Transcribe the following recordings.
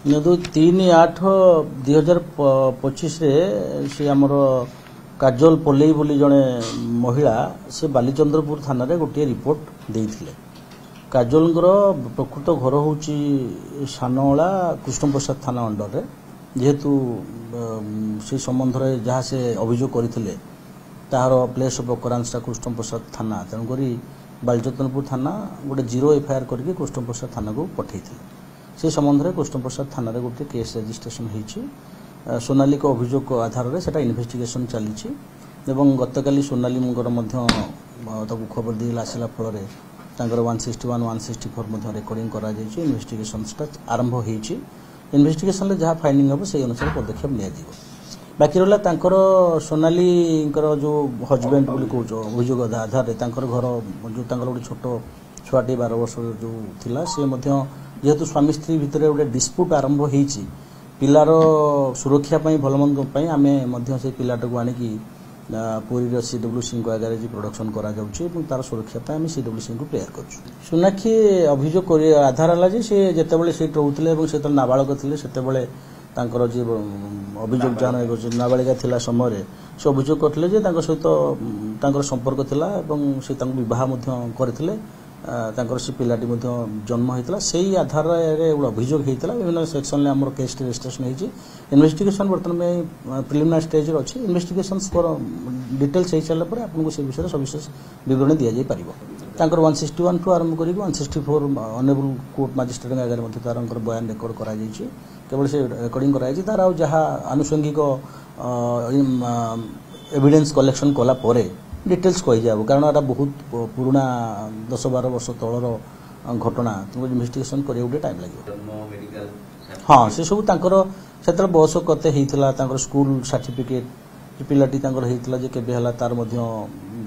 3/8/2025 से आमर काजल पोलेई बोली जड़े महिला से बालीचंद्रपुर थाना रे गोटे रिपोर्ट देइथिले। काजलर प्रकृत घर हूँ सानोला कृष्णप्रसाद थाना अंडर रे जेहेतु से संबंध में जहाँ से अभियोग करते तार प्लेस ऑफ ऑकरेंस कृष्णप्रसाद थाना तेणुक बालीचंद्रपुर थाना गोटे 0 FIR करके कृष्णप्रसाद थाना को पठे से संबंध में कृष्णप्रसाद थाना रे गोटे केस रजिस्ट्रेशन होती सोनाली को अभियोग आधार में सेटा इन्वेस्टिगेशन चली गतकाली सोनाली खबर दी आसला फल 161 164 रेकर्डिंग कर इन्वेस्टिगेशन आरंभ होती इन्वेस्टिगेशन जहाँ फाइंडिंग हम से अनुसार पदक्षेप लिया बाकी रहा सोनाली जो हजबैंड कौच अभियोग आधार में घर जो गोटे छोट छुआटी 12 वर्ष जो थिला से जेहेतु स्वामी स्त्री भितर गोटे डिस्प्यूट आरंभ होती पिलार सुरक्षा भलमंद आम से पिलाटा को आणिकी पुरी CWC को आगे प्रोडक्शन करा तार सुरक्षा आम CWC को प्रेयर कर सोनाक्षी अभियोग आधार है जे जितेबाला से रोते से नाबालक थे से जी अभियोग जहाँ नाबालिका थिला समय से अभियोग करते सहित संपर्क थिला से बह करते से पिलाटी जन्म होता से आधार अभियोग होता विभिन्न सेक्शन में आम केस रजिस्ट्रेशन होती इन्वेस्टिगेशन बर्तमान में प्रिलिमिनारी स्टेज अच्छी इन्वेस्टिगेशन डिटेल्स हो सारापर आपको से विषय सविशेष विवरण दि जापर 161 टू आरंभ कर 164 ऑनरेबल कोर्ट मजिस्ट्रेट आगे तार बयान रेकर्ड कर केवल से रेकर्डिंग कराई तार जहाँ आनुषंगिक एविडेंस कलेक्शन कला डिटेल्स कही जाब कारण एटा बहुत पुराना 10-12 वर्ष तलर घटना तुमको इन्वेस्टिगेशन करिया गोटे टाइम लगे। हाँ से सब से बयस कते होता स्कूल सर्टिफिकेट पिलाटी होता केबे हला तार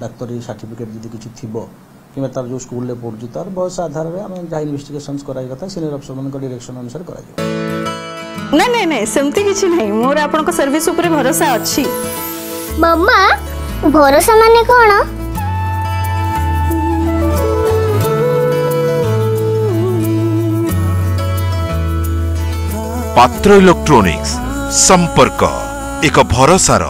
डाक्तरी सर्टिफिकेट जदि किछि थिबो कि तार जो स्कूल में पढ़ुची तार बयस आधार में आम जहाँ इन्वेस्टिगेशन कराई कथा सीनियर अफसर मान डायरेक्शन अनुसार करा नहीं नहीं सेमती किछि नहीं मोर आपन को सर्विस ऊपर भरोसा अछि। मम्मा भरोसा माने कौन? पात्र इलेक्ट्रॉनिक्स संपर्क एक भरोसार